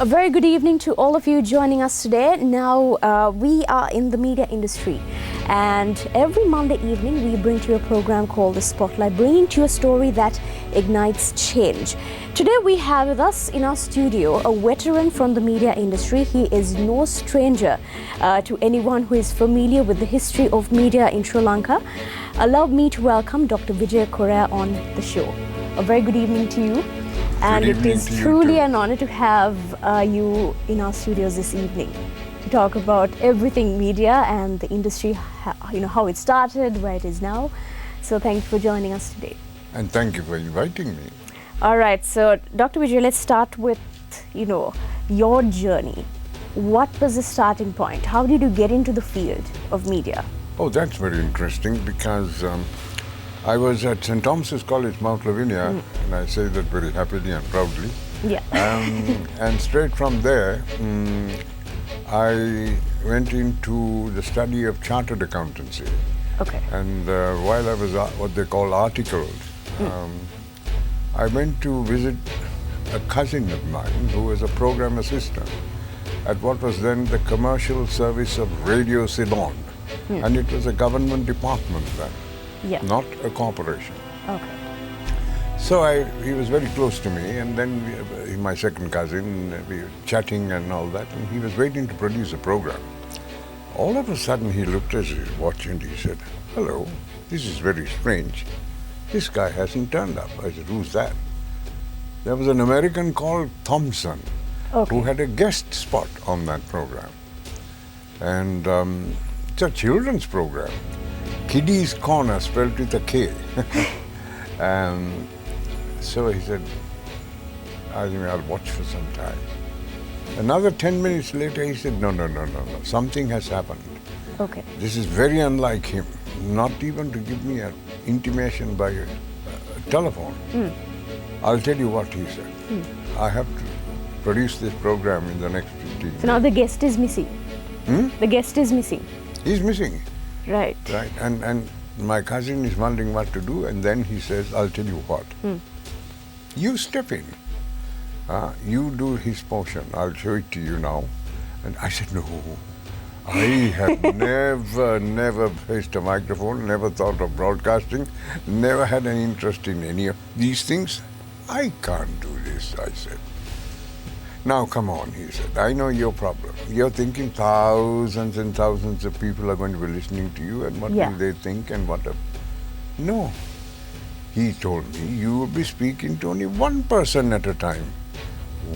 A very good evening to all of you joining us today. Now, we are in the media industry, and every Monday evening we bring to you a program called The Spotlight, bringing to you a story that ignites change. Today we have with us in our studio a veteran from the media industry. He is no stranger to anyone who is familiar with the history of media in Sri Lanka. Allow me to welcome Dr. Vijaya Corea on the show. A very good evening to you. And it is truly an honor to have you in our studios this evening to talk about everything media and the industry, how it started, where it is now. So thank you for joining us today. And thank you for inviting me. All right, so Dr. Vijay, let's start with, your journey. What was the starting point? How did you get into the field of media? Oh, that's very interesting because I was at St. Thomas's College, Mount Lavinia, and I say that very happily and proudly. Yeah. And straight from there, I went into the study of chartered accountancy. Okay. And while I was what they call articled, I went to visit a cousin of mine who was a program assistant at what was then the Commercial Service of Radio Ceylon. And it was a government department then. Yeah. Not a corporation. Okay. So he was very close to me, and then my second cousin, we were chatting and all that, and he was waiting to produce a program. All of a sudden he looked at his watch and he said, "Hello, this is very strange. This guy hasn't turned up." I said, "Who's that?" There was an American called Thompson, who had a guest spot on that program. And it's a children's program. Kiddies Corner, spelled with a K. So he said, I think I'll watch for some time. Another 10 minutes later, he said, no, something has happened. Okay. This is very unlike him, not even to give me an intimation by a telephone. I'll tell you what he said. I have to produce this program in the next 15 minutes. So now the guest is missing. The guest is missing. He's missing. Right. Right. And my cousin is wondering what to do, and then he says, I'll tell you what. You step in. You do his portion. I'll show it to you now. And I said, no. I had never faced a microphone, never thought of broadcasting, never had an interest in any of these things. I can't do this, I said. Now, come on, he said, I know your problem. You're thinking thousands and thousands of people are going to be listening to you, and what will they think and what a... No. He told me, you will be speaking to only one person at a time,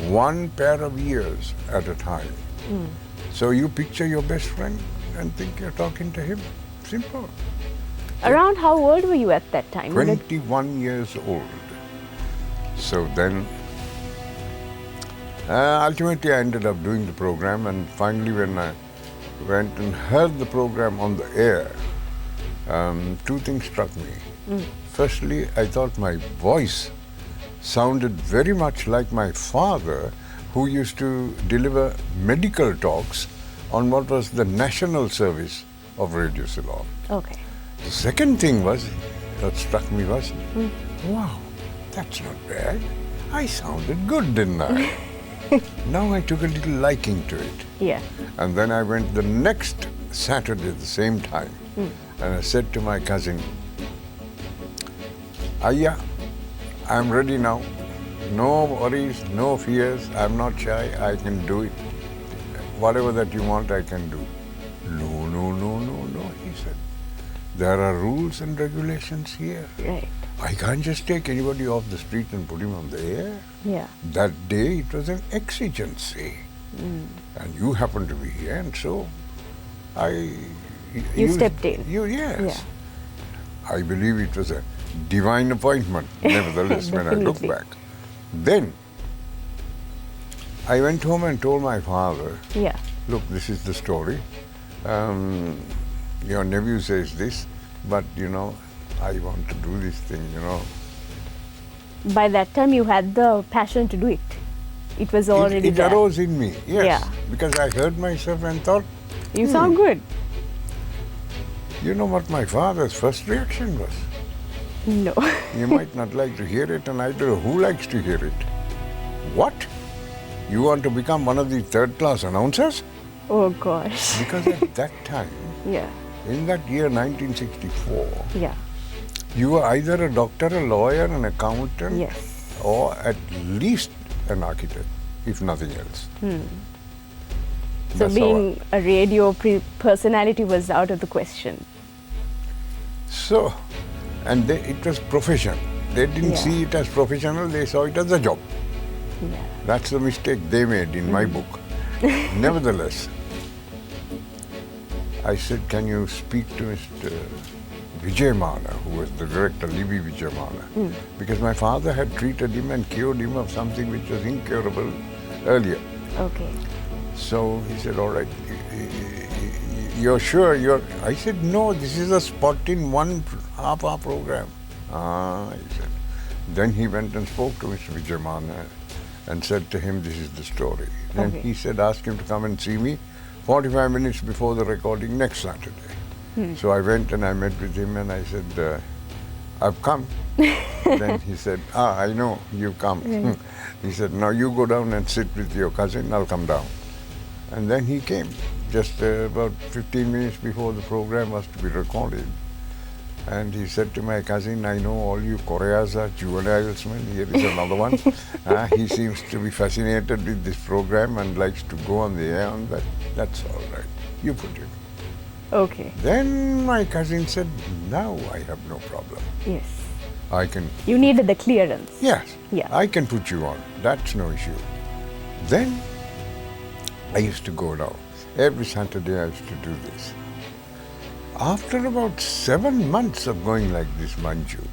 one pair of ears at a time. So you picture your best friend and think you're talking to him. Simple. Around how old were you at that time? 21 years old. So then, ultimately I ended up doing the program, and finally when I went and heard the program on the air, two things struck me. Firstly, I thought my voice sounded very much like my father, who used to deliver medical talks on what was the national service of Radio Ceylon. Okay. The second thing that struck me was, wow, that's not bad. I sounded good, didn't I? Now I took a little liking to it. Yeah. And then I went the next Saturday at the same time, and I said to my cousin, Ayya, I'm ready now. No worries, no fears, I'm not shy, I can do it. Whatever that you want, I can do. No, he said. There are rules and regulations here. Right. I can't just take anybody off the street and put him on the air. Yeah. That day it was an exigency. And you happened to be here, and so You stepped in. Yes. Yeah. I believe it was a divine appointment, nevertheless, when I look back. Then I went home and told my father, look, this is the story. Your nephew says this, but I want to do this thing, By that time you had the passion to do it. It was already It arose in me, yes. Because I heard myself and thought, you sound good. You know what my father's first reaction was? No. You might not like to hear it, and I don't know who likes to hear it. What? You want to become one of the third-class announcers? Oh gosh. Because at that time, Yeah. in that year 1964, Yeah. you were either a doctor, a lawyer, an accountant, Yes. or at least an architect, if nothing else. So That's how being a radio personality was out of the question. So, and it was profession. They didn't Yeah. see it as professional, they saw it as a job. Yeah. That's the mistake they made in my book. Nevertheless, I said, can you speak to Mr. Vijaya, who was the director, Libby Vijaya, because my father had treated him and cured him of something which was incurable earlier. Okay. So he said, all right, you're sure I said, no, this is a spot in 1.5 hour program. He said. Then he went and spoke to Mr. Vijaya and said to him, this is the story. Then Okay. he said, ask him to come and see me 45 minutes before the recording next Saturday. So I went and I met with him and I said, I've come. Then he said, I know, you've come. Right. He said, now you go down and sit with your cousin, I'll come down. And then he came, just about 15 minutes before the program was to be recorded. And he said to my cousin, I know all you Koreas are juveniles, man. Here is another one. He seems to be fascinated with this program and likes to go on the air on that. That's all right. You put it. Okay. Then my cousin said, now I have no problem. Yes. I can, You needed the clearance. yes, Yeah. I can put you on. That's no issue. Then I used to go down. Every Saturday I used to do this. After about 7 months of going like this, Manju,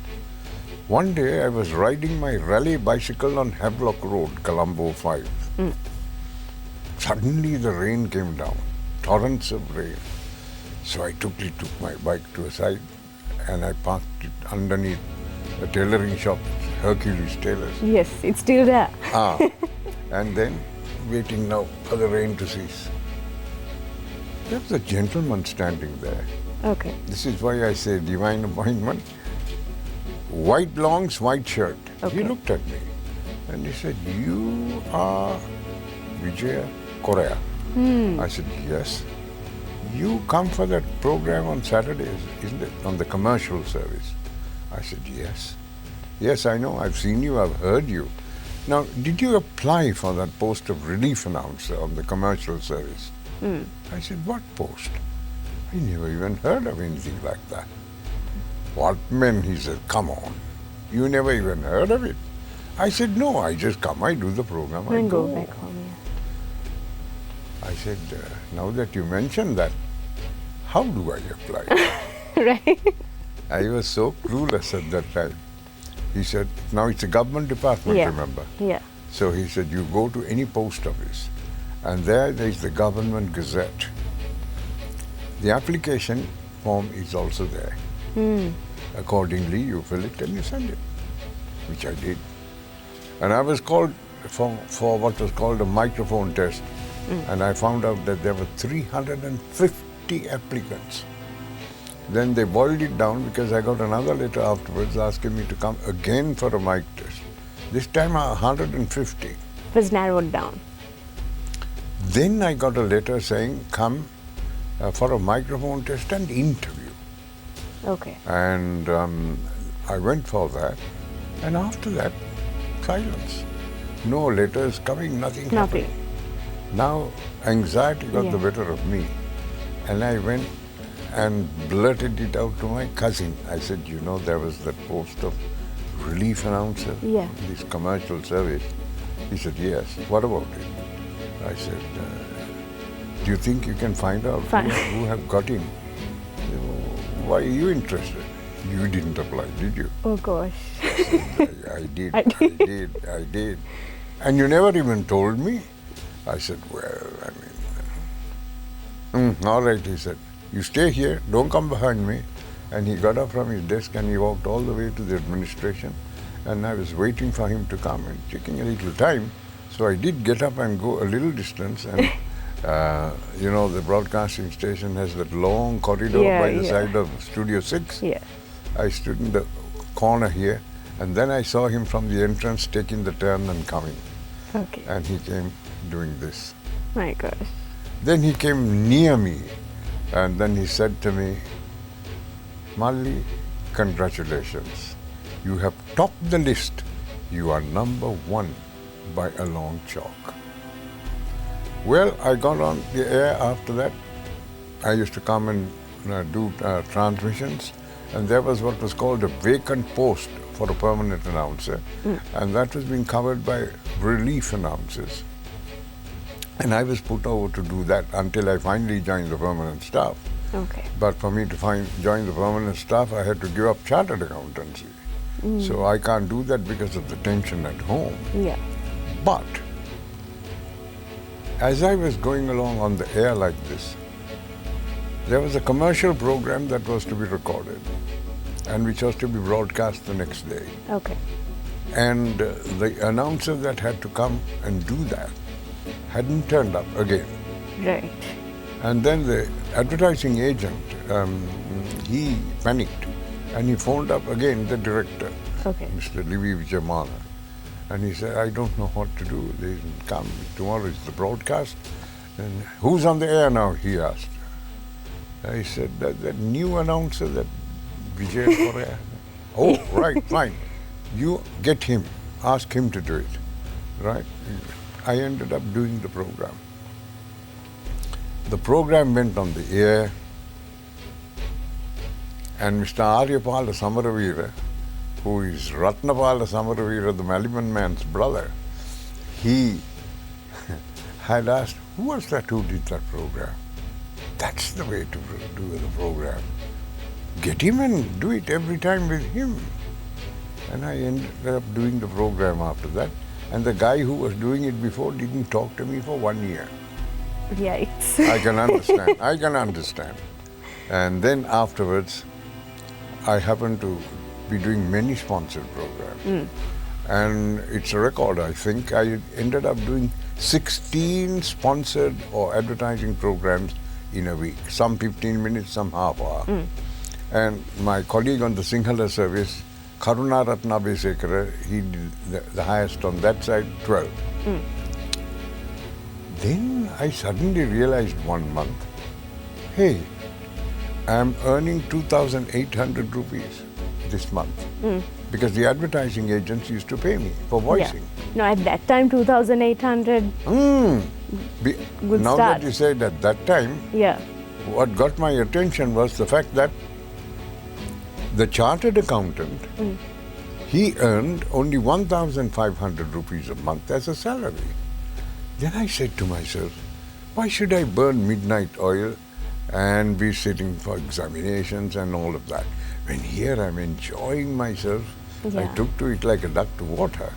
one day I was riding my rally bicycle on Havelock Road, Colombo 5. Suddenly the rain came down, torrents of rain. So I took my bike to a side and I parked it underneath a tailoring shop, Hercules Tailors. Yes, it's still there. And then waiting now for the rain to cease. There was a gentleman standing there. Okay. This is why I say divine appointment. White longs, white shirt. Okay. He looked at me and he said, you are Vijaya Corea. I said, yes. You come for that program on Saturdays, isn't it? On the commercial service. I said, yes. Yes, I know. I've seen you. I've heard you. Now, did you apply for that post of relief announcer on the commercial service? I said, what post? I never even heard of anything like that. What men? He said, come on. You never even heard of it? I said, no, I just come, I do the program, I And go. go back home. I said, now that you mention that, how do I apply? Yeah. Right. I was so clueless at that time. He said, now it's a government department, Yeah. remember? Yeah. So he said, you go to any post office, and there is the government gazette. The application form is also there. Accordingly, you fill it and you send it, which I did. And I was called for what was called a microphone test, and I found out that there were 350 applicants. Then they boiled it down because I got another letter afterwards asking me to come again for a mic test. This time 150. Was narrowed down. Then I got a letter saying, come for a microphone test and interview. Okay. And I went for that. And after that, silence. No letters coming, nothing Nothing. happening. Now, anxiety got the Yeah. better of me. And I went and blurted it out to my cousin. I said, you know, there was that post of relief announcer, Yeah. this commercial service. He said, yes. What about it? I said, do you think you can find out who have got in? Why are you interested? You didn't apply, did you? Oh gosh. I did. And you never even told me? I said, well, I mean, all right, he said. You stay here, don't come behind me. And he got up from his desk and he walked all the way to the administration. And I was waiting for him to come and taking a little time. So I did get up and go a little distance. And, you know, the broadcasting station has that long corridor by the side of Studio 6. Yeah. I stood in the corner here. And then I saw him from the entrance taking the turn and coming. Okay. And he came doing this. My gosh. Then he came near me and then he said to me, Malli, congratulations. You have topped the list. You are number one by a long chalk. Well, I got on the air after that. I used to come and do transmissions, and there was what was called a vacant post for a permanent announcer, and that was being covered by relief announcers. And I was put over to do that until I finally joined the permanent staff. Okay. But for me to join the permanent staff, I had to give up chartered accountancy. So I can't do that because of the tension at home. Yeah. But as I was going along on the air like this, there was a commercial program that was to be recorded and which was to be broadcast the next day. Okay. And the announcer that had to come and do that hadn't turned up again. Right. And then the advertising agent, he panicked and he phoned up again the director, Okay. Mr. Vijaya. And he said, I don't know what to do. They didn't come. Tomorrow is the broadcast. And who's on the air now, he asked. I said, that new announcer, that Vijaya Corea. Oh, right, fine. You get him, ask him to do it, right? I ended up doing the program. The program went on the air, and Mr. Aryapala Samaravira, who is Ratnapala Samaravira, the Maliban man's brother, he had asked, who was that who did that program? That's the way to do the program. Get him and do it every time with him. And I ended up doing the program after that. And the guy who was doing it before didn't talk to me for 1 year. Yikes. I can understand. I can understand. And then afterwards, I happened to be doing many sponsored programs. And it's a record, I think. I ended up doing 16 sponsored or advertising programs in a week. Some 15 minutes, some half hour. And my colleague on the Sinhala service, Karuna Ratna Besekara, he did the highest on that side, 12. Then I suddenly realized one month, hey, I'm earning 2,800 rupees this month. Because the advertising agents used to pay me for voicing. Yeah. No, at that time, 2,800. Good Now start. that you said at that time, Yeah. what got my attention was the fact that the chartered accountant, he earned only 1,500 rupees a month as a salary. Then I said to myself, why should I burn midnight oil and be sitting for examinations and all of that? When here I'm enjoying myself, I Yeah. took to it like a duck to water.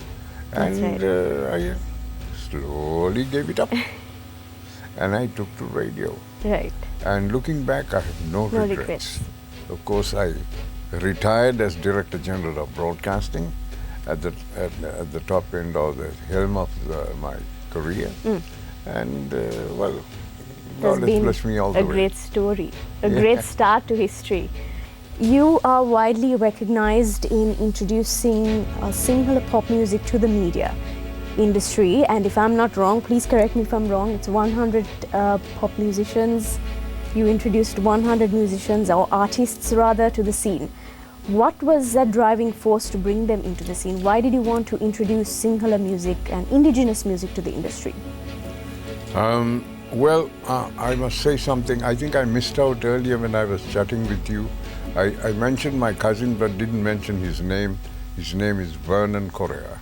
That's And right. I slowly gave it up. And I took to radio. Right. And looking back, I have no No regrets. regrets. Of course, I retired as Director General of Broadcasting at the top end or the helm of my career. And, well, God has blessed me all the a way. great story, a great start to history. You are widely recognized in introducing Sinhala pop music to the media industry, and if I'm not wrong, please correct me if I'm wrong, it's 100 pop musicians. You introduced 100 musicians, or artists rather, to the scene. What was that driving force to bring them into the scene? Why did you want to introduce Sinhala music and indigenous music to the industry? Well, I must say something. I think I missed out earlier when I was chatting with you. I mentioned my cousin but didn't mention his name. His name is Vernon Corea.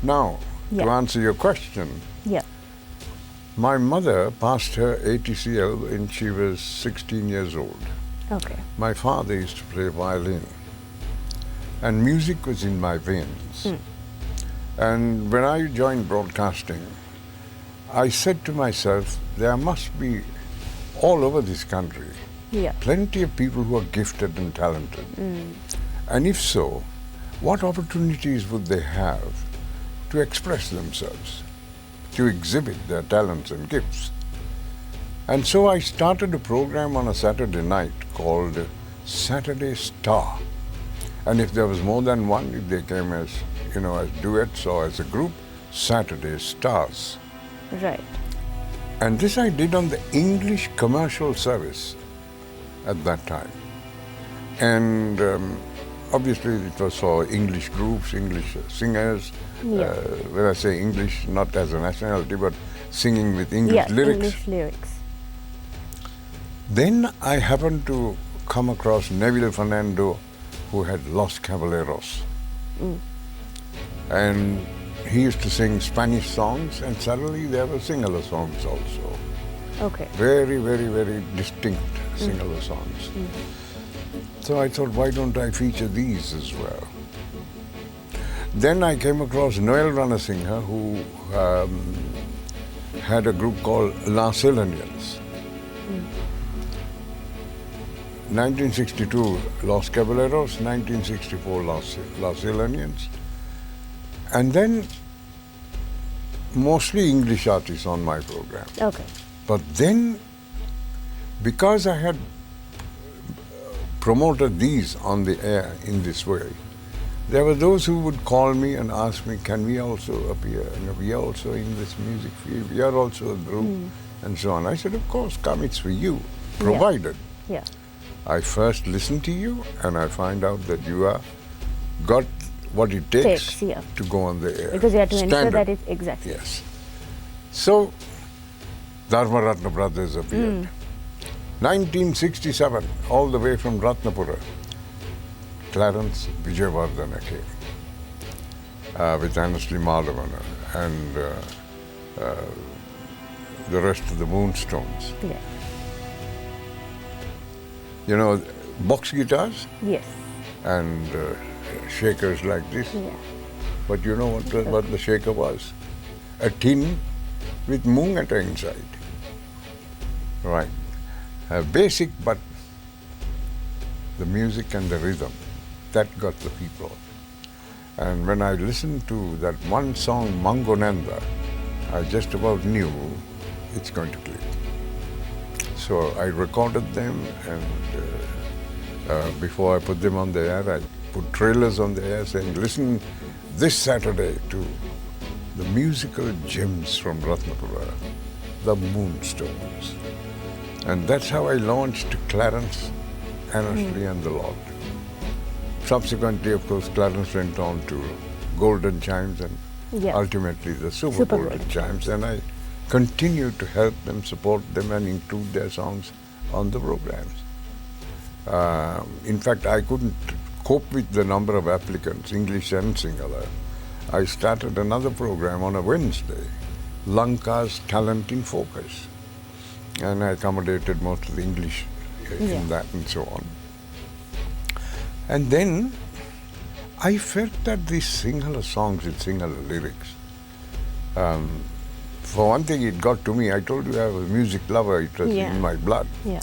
Now, to answer your question, my mother passed her ATCL when she was 16 years old. Okay. My father used to play violin, and music was in my veins. And when I joined broadcasting, I said to myself, there must be all over this country plenty of people who are gifted and talented. And if so, what opportunities would they have to express themselves, to exhibit their talents and gifts? And so I started a program on a Saturday night called Saturday Star. And if there was more than one, if they came as, as duets or as a group, Saturday Stars. Right. And this I did on the English commercial service at that time. And obviously it was for English groups, English singers. Yeah. When I say English, not as a nationality, but singing with English lyrics. English lyrics. Then I happened to come across Neville Fernando, who had Los Caballeros. And he used to sing Spanish songs, and suddenly there were Sinhala songs also. Okay. Very, very, very distinct Sinhala songs. So I thought, why don't I feature these as well? Then I came across Noel Ranasinghe, who had a group called Las Ilanians. 1962, Los Caballeros, 1964, Las Ilanians. And then mostly English artists on my program. Okay. But then, because I had promoted these on the air in this way, there were those who would call me and ask me, can we also appear? And we are also in this music field, we are also a group, and so on. I said, of course, come, it's for you, provided Yeah. I first listen to you and I find out that you are got what it takes Yeah. to go on the air. Because you have to ensure Standard. that it's exactly. Yes. So, Dharma Ratna Brothers appeared. 1967, all the way from Ratnapura, Clarence Vijayawardena came with Anasli Madhavana and the rest of the Moonstones. Yeah. You know, box guitars Yes. and shakers like this. Yeah. But you know what the shaker was? A tin with moong atta inside. Right. Basic, but the music and the rhythm, that got the people. And when I listened to that one song, Mangonanda, I just about knew it's going to click. So I recorded them, and before I put them on the air, I put trailers on the air saying, listen this Saturday to the musical gems from Ratnapura, the Moonstones. And that's how I launched Clarence, Anasli and the lot. Subsequently, of course, Clarence went on to Golden Chimes and ultimately the Super Golden Chimes. And I continued to help them, support them and include their songs on the programs. In fact, I couldn't cope with the number of applicants, English and Sinhala. I started another program on a Wednesday, Lanka's Talent in Focus. And I accommodated most of the English in that and so on. And then I felt that these Sinhala songs with Sinhala lyrics, for one thing, it got to me. I told you I was a music lover, it was in my blood. Yeah.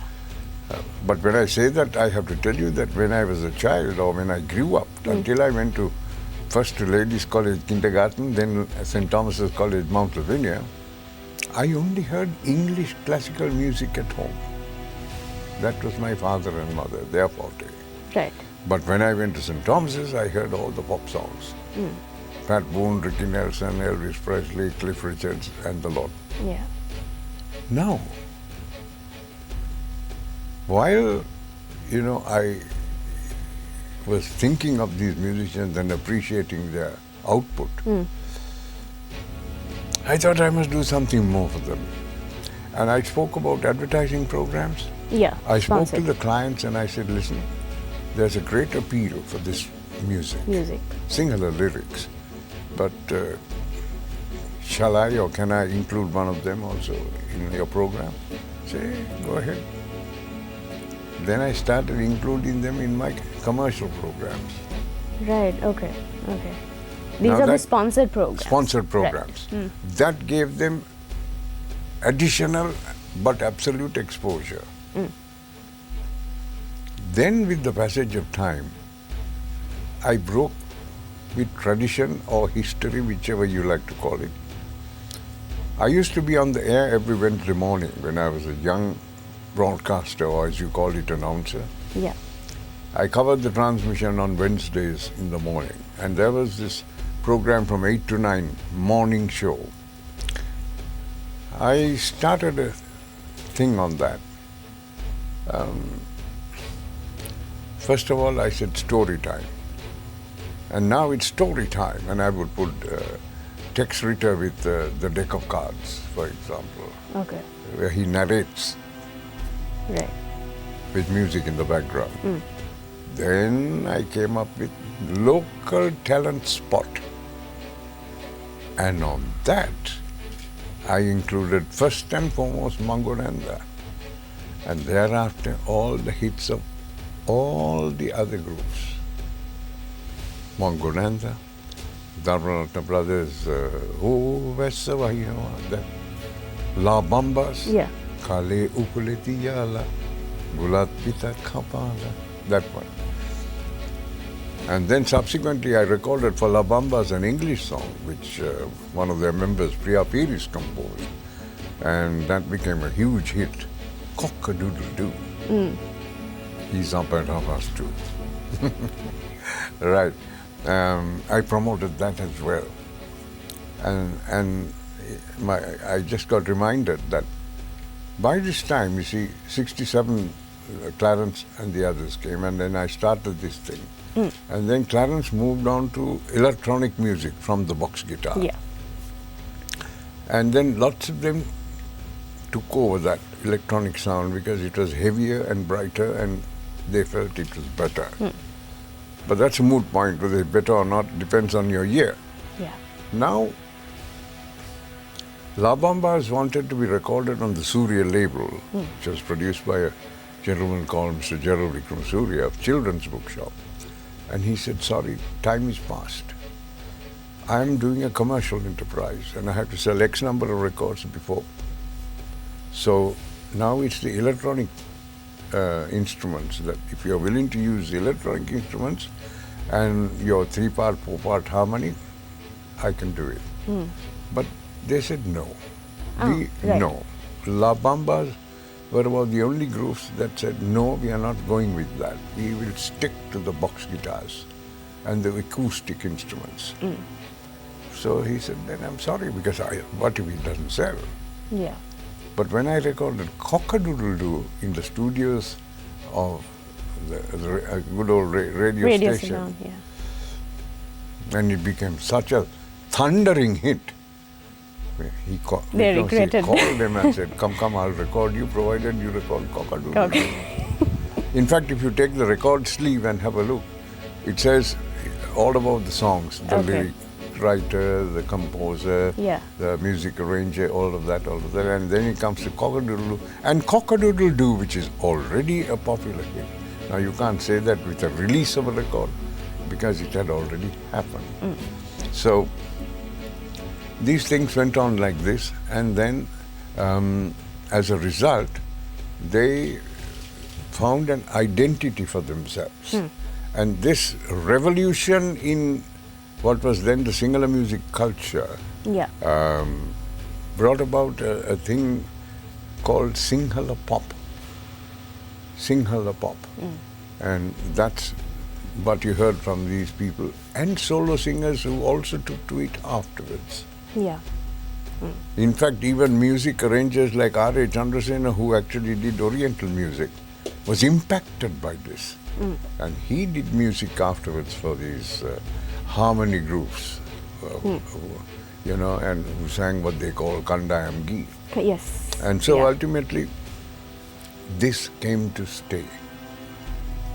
But when I say that, I have to tell you that when I was a child or when I grew up, until I went to first to Ladies College Kindergarten, then St. Thomas's College, Mount Lavinia, I only heard English classical music at home. That was my father and mother, their forte. Right. But when I went to St. Thomas's, I heard all the pop songs. Pat Boone, Ricky Nelson, Elvis Presley, Cliff Richards, and the lot. Yeah. Now, while, you know, I was thinking of these musicians and appreciating their output, I thought I must do something more for them. And I spoke about advertising programs. Yeah. I spoke to the clients and I said, listen, there's a great appeal for this music. Sinhala lyrics. But shall I or can I include one of them also in your program? Say, go ahead. Then I started including them in my commercial programs. Right, okay. These are the sponsored programs. Sponsored programs. Right. That gave them additional but absolute exposure. Then with the passage of time, I broke with tradition or history, whichever you like to call it. I used to be on the air every Wednesday morning when I was a young broadcaster, or as you call it, announcer. Yeah. I covered the transmission on Wednesdays in the morning, and there was this program from 8 to 9, morning show. I started a thing on that. First of all, I said story time. And now it's story time, and I would put text reader with the deck of cards, for example, Okay. where he narrates Right. with music in the background. Then I came up with local talent spot. And on that, I included first and foremost Mangonanda. And thereafter, all the hits of all the other groups. Mangonanda, Dharmaratna Brothers, that La Bambas, Yeah. Kale Ukulitiyala, Gulat Pita Kapala, that one. And then subsequently I recorded for La Bambas an English song, which one of their members, Priya Piris, composed. And that became a huge hit, Cock-a-doodle-doo. He's up at half past 2. Right. I promoted that as well. And I just got reminded that by this time, you see, 67, Clarence and the others came, and then I started this thing. And then Clarence moved on to electronic music from the box guitar. Yeah. And then lots of them took over that electronic sound because it was heavier and brighter, and they felt it was better. But that's a moot point. Whether it's better or not depends on your ear. Yeah. Now, La Bambas wanted to be recorded on the Surya label, which was produced by a gentleman called Mr. Gerald Vikram Surya of Children's Bookshop. And he said, sorry, time is past. I'm doing a commercial enterprise and I have to sell X number of records before. So now it's the electronic instruments that if you're willing to use the electronic instruments and your 3-part, 4-part harmony, I can do it. But they said no. Right. No. La Bambas were about the only groups that said, no, we are not going with that. We will stick to the box guitars and the acoustic instruments. So he said, then I'm sorry, because what if it doesn't sell? Yeah. But when I recorded Cock-a-doodle-doo in the studios of the good old radio station, Salon, yeah. and it became such a thundering hit, he called them and said, come, I'll record you, provided you record Cock-a-doodle-doo. Okay. In fact, if you take the record sleeve and have a look, it says all about the songs, the lyric writer, the composer, the music arranger, all of that, and then it comes to Cock-a-doodle-doo. And Cock-a-doodle-doo, which is already a popular hit. Now you can't say that with the release of a record, because it had already happened. So these things went on like this, and then as a result, they found an identity for themselves. And this revolution in what was then the Sinhala music culture brought about a thing called Sinhala pop. Sinhala pop. And that's what you heard from these people, and solo singers who also took to it afterwards. Yeah. In fact, even music arrangers like R.A. Chandrasena, who actually did Oriental music, was impacted by this. And he did music afterwards for these harmony groups, you know, and who sang what they call Kandayam Gee. Yes. And so ultimately, this came to stay.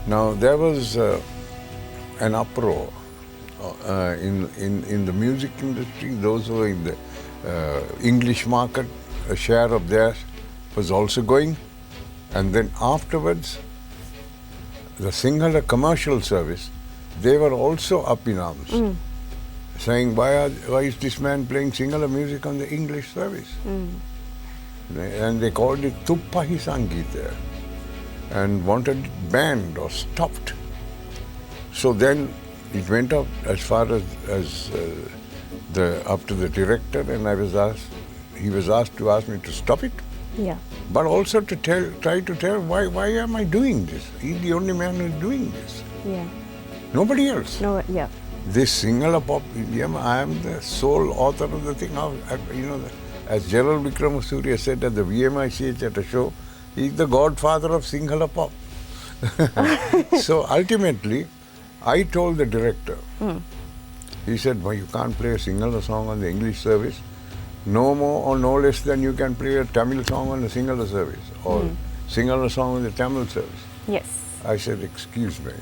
Now, there was an uproar in the music industry. Those who were in the English market, a share of theirs was also going. And then afterwards, the Sinhala commercial service, they were also up in arms, saying, why is this man playing Sinhala music on the English service? And they called it Tuppahi Sangita and wanted it banned or stopped. So then it went up as far as up to the director, and he was asked to ask me to stop it. Yeah. But also to try to tell why am I doing this? He's the only man who's doing this. Yeah. Nobody else. No. Yeah. this Sinhala pop idiom, I am the sole author of the thing. As Gerald Vikramasuriya said at the VMICH at a show, he's the godfather of Sinhala pop. So ultimately, I told the director, he said, well, you can't play a Sinhala song on the English service, no more or no less than you can play a Tamil song on the Sinhala service, or Sinhala song on the Tamil service. Yes. I said, excuse me.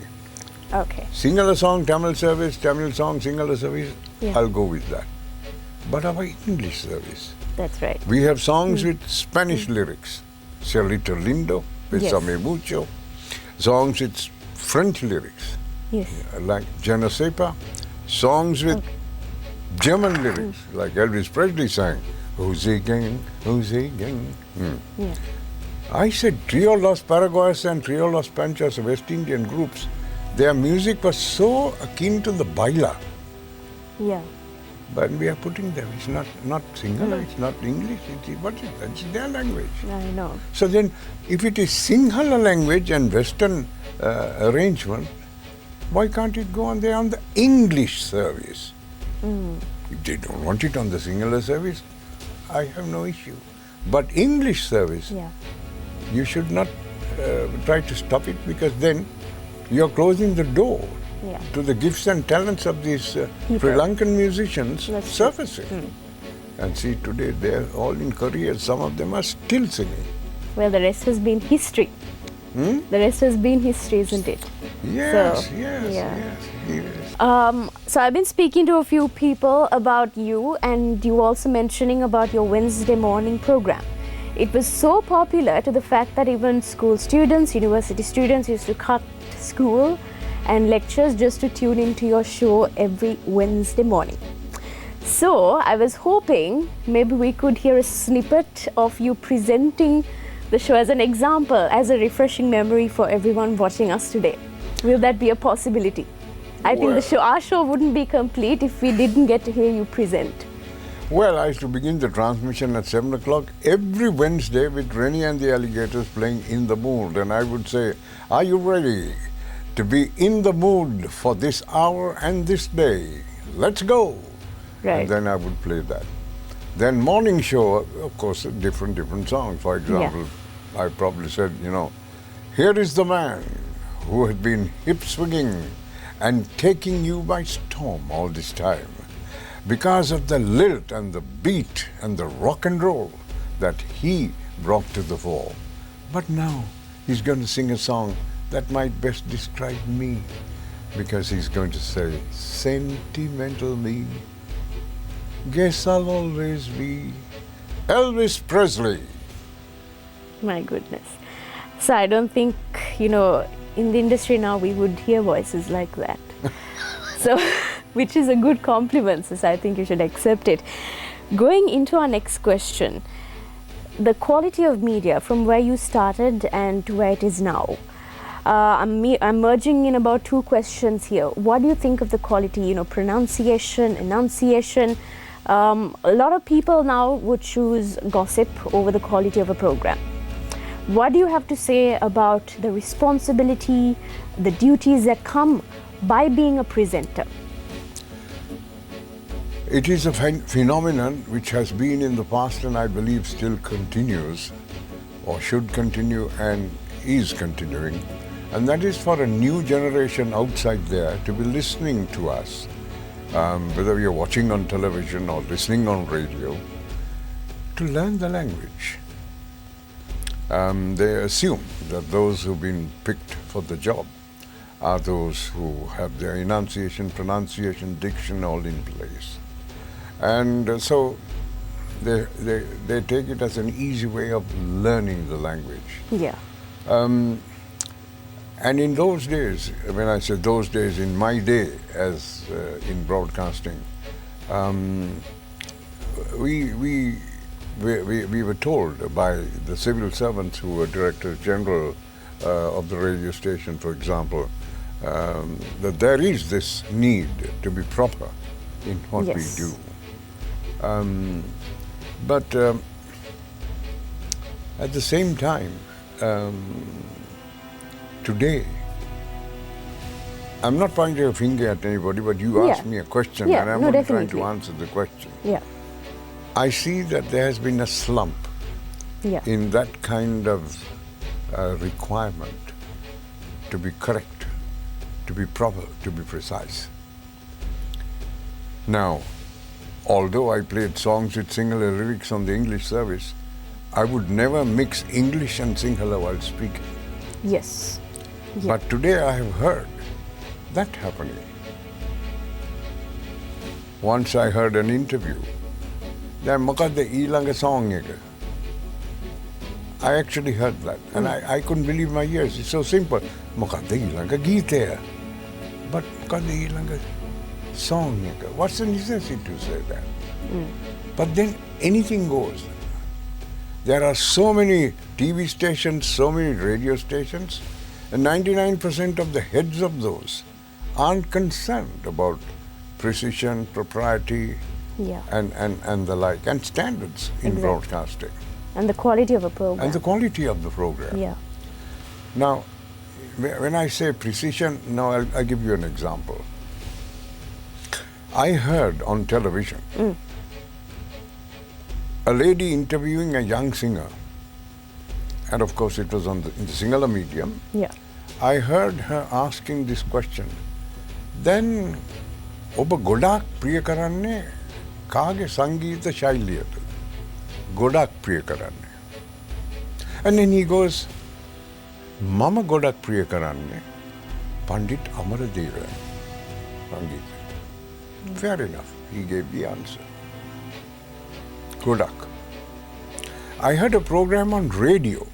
Okay. Sinhala song, Tamil service, Tamil song, Sinhala service, I'll go with that. But our English service, That's right. we have songs with Spanish lyrics. Cielito Lindo, Besame Mucho. Songs with French lyrics, Yes. like Genesepa. Songs with German lyrics, like Elvis Presley sang, Jose Gang, Jose Gang. Yeah. I said Trio Los Paraguayos and Trio Los Panchas, West Indian groups, their music was so akin to the baila. Yeah. But we are putting them. It's not Sinhala, it's not English, it's their language. I know. So then, if it is Sinhala language and Western arrangement, why can't it go on there on the English service? If they don't want it on the Sinhala service, I have no issue. But English service, you should not try to stop it, because then you're closing the door to the gifts and talents of these Sri Lankan musicians surfacing. And see, today they're all in Korea. Some of them are still singing. Well, the rest has been history. The rest has been history, isn't it? Yes, So, yes. So I've been speaking to a few people about you, and you also mentioning about your Wednesday morning program. It was so popular to the fact that even school students, university students used to cut school and lectures just to tune into your show every Wednesday morning. So I was hoping maybe we could hear a snippet of you presenting the show as an example, as a refreshing memory for everyone watching us today. Will that be a possibility? I think our show wouldn't be complete if we didn't get to hear you present. Well, I used to begin the transmission at 7 o'clock every Wednesday with Rennie and the Alligators playing In the Mood. And I would say, are you ready to be in the mood for this hour and this day? Let's go. Right. And then I would play that. Then morning show, of course, different songs. For example, I probably said, here is the man who had been hip swinging and taking you by storm all this time, because of the lilt and the beat and the rock and roll that he brought to the fore. But now he's going to sing a song that might best describe me, because he's going to say, sentimental me, guess I'll always be Elvis Presley. My goodness. So I don't think, in the industry now we would hear voices like that. So, which is a good compliment, so I think you should accept it. Going into our next question, the quality of media from where you started and to where it is now. I'm merging in about two questions here. What do you think of the quality, pronunciation, enunciation? A lot of people now would choose gossip over the quality of a program. What do you have to say about the responsibility, the duties that come by being a presenter? It is a phenomenon which has been in the past and I believe still continues, or should continue and is continuing. And that is for a new generation outside there to be listening to us, whether you're watching on television or listening on radio, to learn the language. They assume that those who've been picked for the job are those who have their enunciation, pronunciation, diction all in place. And so they take it as an easy way of learning the language. Yeah. And in those days, when I say those days, in my day as in broadcasting, we were told by the civil servants who were directors general of the radio station, for example, that there is this need to be proper in what we do. But at the same time, today, I'm not pointing a finger at anybody, but you asked me a question, Yeah, and I'm no, only definitely. trying to answer the question. Yeah. I see that there has been a slump Yeah. in that kind of requirement to be correct, to be proper, to be precise. Now, although I played songs with Sinhala lyrics on the English service, I would never mix English and Sinhala while speaking. Yes. Yeah. But today I have heard that happening. Once I heard an interview. Then Makadde Ilanga song. I actually heard that, and I couldn't believe my ears. It's so simple. Makadde Ilanga Geeteya. But Makadde Ilanga song. What's the necessity to say that? But then anything goes. There are so many TV stations, so many radio stations, and 99% of the heads of those aren't concerned about precision, propriety, Yeah. and the like, and standards in Exactly. broadcasting, And the quality of a program. and the quality of the program. Yeah. Now, when I say precision, now I'll give you an example. I heard on television a lady interviewing a young singer, and of course it was in the Sinhala medium. Yeah. I heard her asking this question. Then, ඔබ ගොඩක් ප්‍රිය කරන්නේ කාගේ සංගීත ශෛලියද? ගොඩක් ප්‍රිය කරන්නේ. And then he goes, මම ගොඩක් ප්‍රිය කරන්නේ පණ්ඩිත් අමරදේව සංගීතය. Fair enough, he gave the answer. ගොඩක්. I heard a program on radio,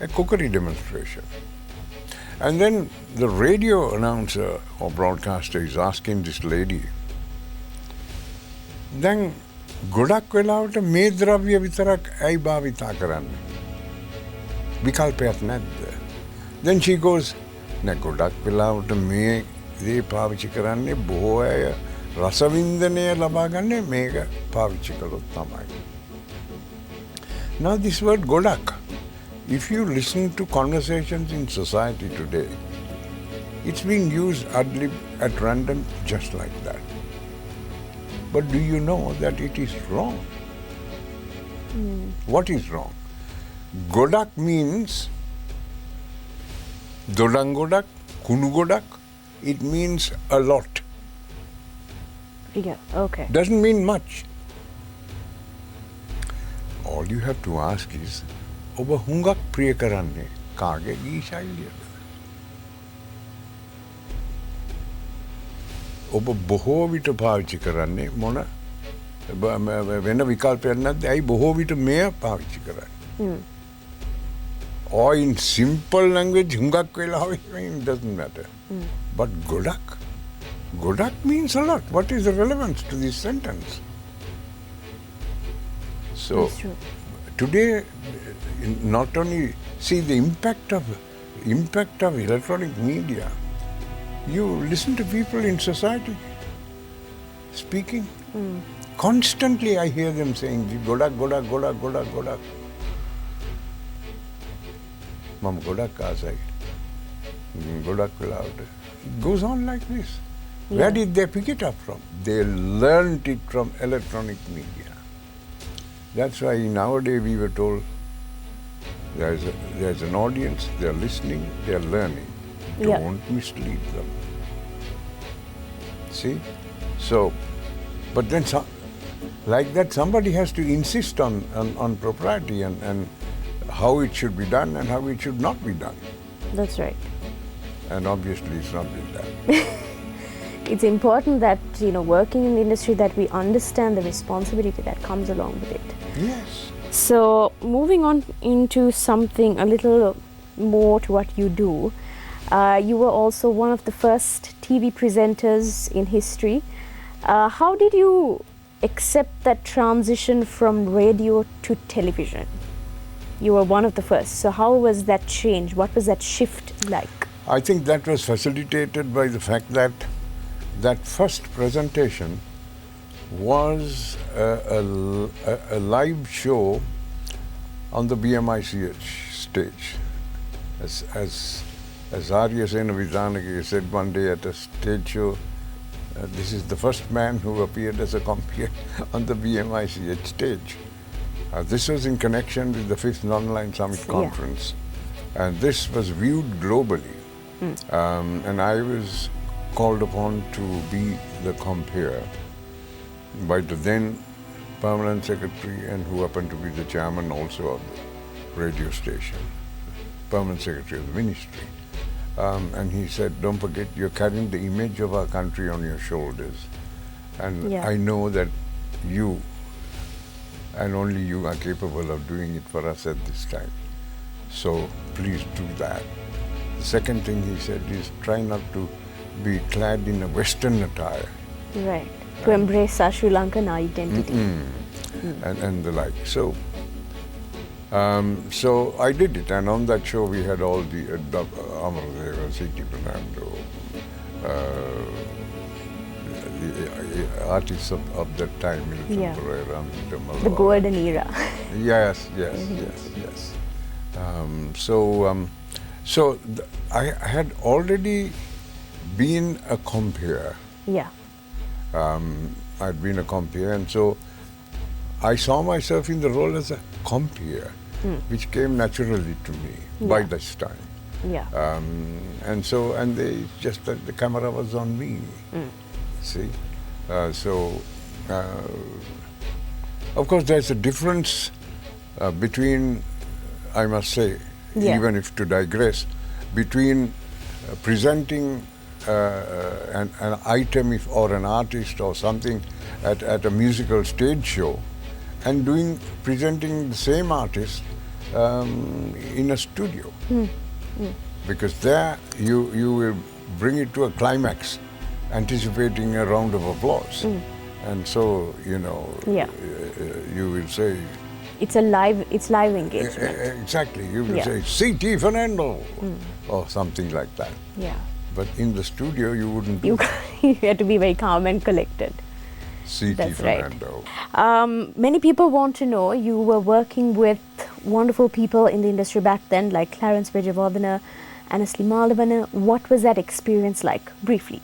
a cookery demonstration. And then the radio announcer or broadcaster is asking this lady, then ගොඩක් වෙලාවට මේ ද්‍රව්‍ය විතරක් ඇයි භාවිතා කරන්නේ? විකල්පයක් නැද්ද? Then she goes, නෑ ගොඩක් වෙලාවට මේ දේ පාවිච්චි කරන්නේ බොහෝ අය රසවින්දනය ලබා ගන්නේ මේක පාවිච්චි කළොත් තමයි. Now this word ගොඩක්, if you listen to conversations in society today, it's being used ad lib at random just like that. But do you know that it is wrong? What is wrong? Godak means Dodang Godak, Kunu Godak. It means a lot. Yeah, okay. Doesn't mean much. All you have to ask is, ඔබ හුඟක් ප්‍රිය කරන්නේ කාගේ ගී ශෛලියද? ඔබ බොහෝ විට පාවිච්චි කරන්නේ මොන වෙන විකල්පයක් නැද්ද? ඇයි බොහෝ විට මෙය පාවිච්චි කරන්නේ? Or in simple language, hungak වෙලාවෙ, it doesn't matter. But godak, godak means a lot. What is the relevance to this sentence? So That's true. today, not only see the impact of electronic media. You listen to people in society speaking. Constantly I hear them saying, Godak, Godak, Godak, Godak, Godak. Mam Godak kaasai. Godak velavata. It goes on like this. Yeah. Where did they pick it up from? They learned it from electronic media. That's why nowadays we were told there's an audience, they're listening, they're learning. Yeah. Don't mislead them. See? So, but then like that somebody has to insist on propriety and how it should be done and how it should not be done. That's right. And obviously it's not been done. It's important that, working in the industry, that we understand the responsibility that comes along with it. Yes. So, moving on into something a little more to what you do, you were also one of the first TV presenters in history. How did you accept that transition from radio to television? You were one of the first. So how was that change? What was that shift like? I think that was facilitated by the fact that that first presentation was a live show on the BMICH stage as As Arya Sena Vijanaki said one day at a stage show, this is the first man who appeared as a compeer on the BMICH stage. This was in connection with the 5th Non-Aligned Summit Conference. And this was viewed globally. And I was called upon to be the compeer by the then permanent secretary and who happened to be the chairman also of the radio station, permanent secretary of the ministry. And he said, don't forget, you're carrying the image of our country on your shoulders. And I know that you and only you are capable of doing it for us at this time. So please do that. The second thing he said is try not to be clad in a Western attire. Right. To embrace our Sri Lankan identity. And the like. So I did it, and on that show we had all the Amaradeva, C.T. Fernando, the artists of that time, Milton Pereira, the golden era. Yes. I had already been a compeer. Yeah. I'd been a compeer, and so I saw myself in the role as a compeer, which came naturally to me by this time. Yeah. And they just that the camera was on me. See, of course, there's a difference between, I must say, even if to digress, between presenting an item or an artist or something at a musical stage show and presenting the same artist in a studio. Because there you will bring it to a climax, anticipating a round of applause. And so, you will say, it's live engagement. Exactly, you will say, C.T. Fernando, or something like that. Yeah. But in the studio, you wouldn't do that. You had to be very calm and collected. C.T. Fernando. Right. Many people want to know, you were working with wonderful people in the industry back then, like Clarence Vijayawardena, Anasli Malavana. What was that experience like, briefly?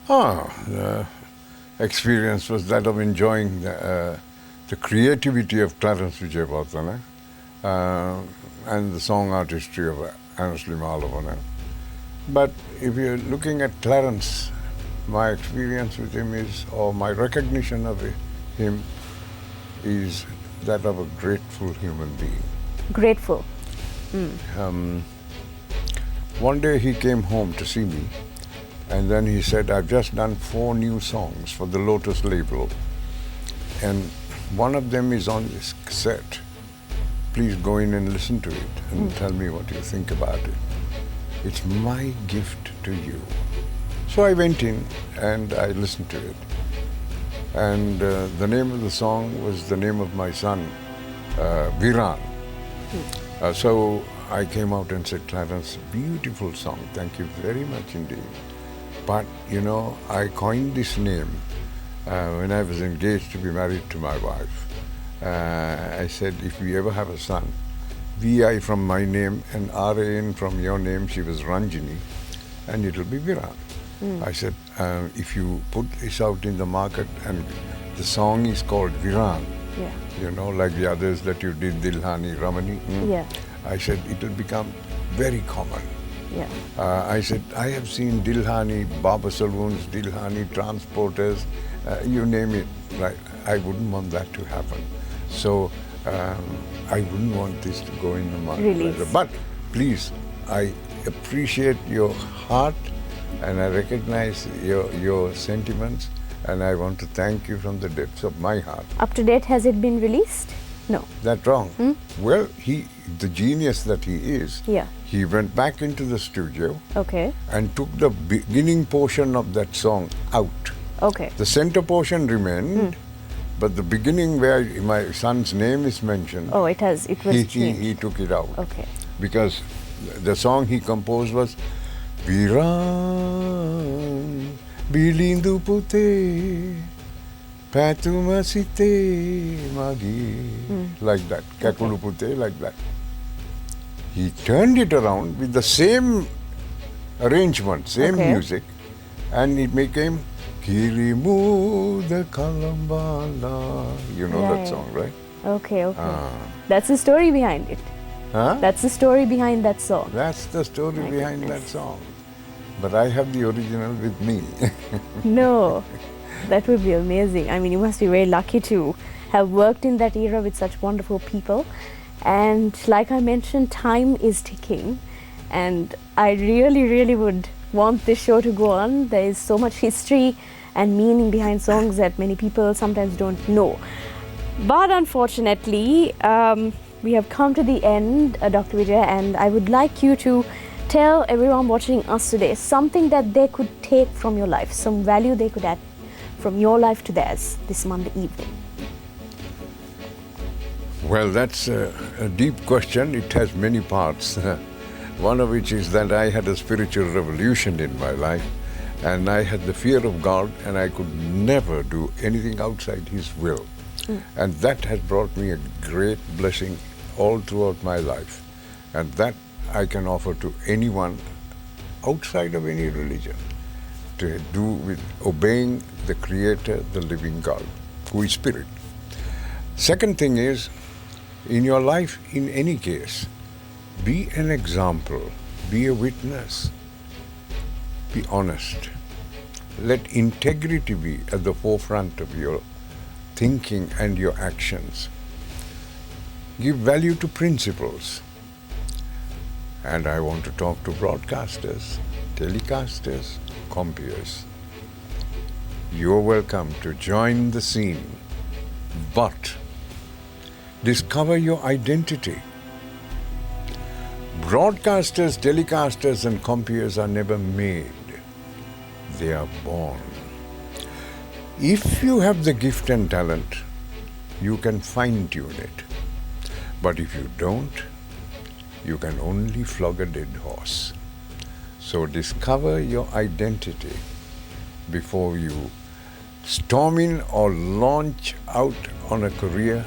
The experience was that of enjoying the creativity of Clarence Vijayawardena and the song artistry of Anasli Malavana. But if you're looking at Clarence, my experience with him or my recognition of him is that of a grateful human being. Grateful. One day he came home to see me, and then he said, I've just done 4 new songs for the Lotus label, and one of them is on this cassette. Please go in and listen to it and tell me what you think about it. It's my gift to you. So I went in and I listened to it. And the name of the song was the name of my son, Viran. So I came out and said, Clarence, beautiful song, thank you very much indeed. But, I coined this name when I was engaged to be married to my wife. I said, if we ever have a son, V.I. from my name and R.A.N. from your name, she was Ranjini, and it'll be Viran. I said, if you put this out in the market and the song is called Viran, like the others that you did, Dilhani, Ramani, I said, it will become very common. I said, I have seen Dilhani, Baba Saloons, Dilhani, transporters, you name it. Like, I wouldn't want that to happen. So I wouldn't want this to go in the market. Release. But please, I appreciate your heart and I recognize your sentiments, and I want to thank you from the depths of my heart. Up to date, has it been released? No. That's wrong. Well, the genius that he is, he went back into the studio and took the beginning portion of that song out. The center portion remained, but the beginning where my son's name is mentioned, it was changed. He took it out. Because the song he composed was Viran Bilindu Pute Patuma Site Magi, like that. Kakulu Pute, like that. He turned it around with the same arrangement, same Okay. music, and it became Kirimu the Kalambala. You know that Right. song, right? Okay, okay. Ah. That's the story behind it. Huh? That's the story behind that song. That's the story My behind goodness. that song. But I have the original with me. No, that would be amazing. I mean, you must be very lucky to have worked in that era with such wonderful people. And like I mentioned, time is ticking. And I really, really would want this show to go on. There is so much history and meaning behind songs that many people sometimes don't know. But unfortunately, we have come to the end, Dr. Vijaya, and I would like you to tell everyone watching us today something that they could take from your life, some value they could add from your life to theirs this Monday evening. Well, that's a deep question. It has many parts. One of which is that I had a spiritual revolution in my life, and I had the fear of God, and I could never do anything outside His will. And that has brought me a great blessing all throughout my life. And that I can offer to anyone outside of any religion, to do with obeying the Creator, the living God, who is Spirit. Second thing is, in your life, in any case, be an example, be a witness, be honest. Let integrity be at the forefront of your thinking and your actions. Give value to principles. And I want to talk to broadcasters, telecasters, compeers. You're welcome to join the scene, but discover your identity. Broadcasters, telecasters, and compeers are never made. They are born. If you have the gift and talent, you can fine-tune it. But if you don't, you can only flog a dead horse. So discover your identity before you storm in or launch out on a career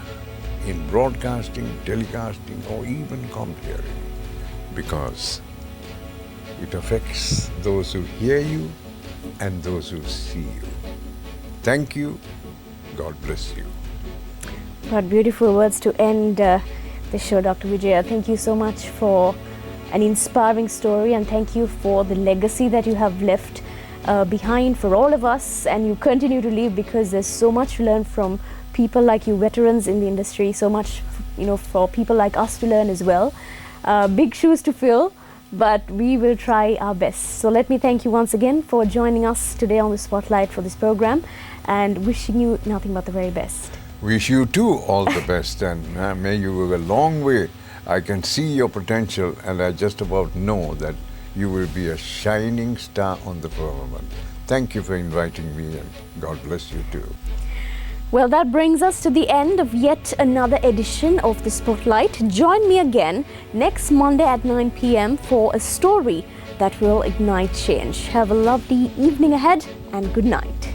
in broadcasting, telecasting, or even compeering, because it affects those who hear you and those who see you. Thank you. God bless you. What beautiful words to end the show, Dr. Vijaya. Thank you so much for an inspiring story, and thank you for the legacy that you have left behind for all of us, and you continue to leave, because there's so much to learn from people like you, veterans in the industry, so much, for people like us to learn as well. Big shoes to fill, but we will try our best. So let me thank you once again for joining us today on the Spotlight for this program, and wishing you nothing but the very best. Wish you too all the best, and may you go a long way. I can see your potential, and I just about know that you will be a shining star on the firmament. Thank you for inviting me, and God bless you too. Well, that brings us to the end of yet another edition of the Spotlight. Join me again next Monday at 9 p.m. for a story that will ignite change. Have a lovely evening ahead, and good night.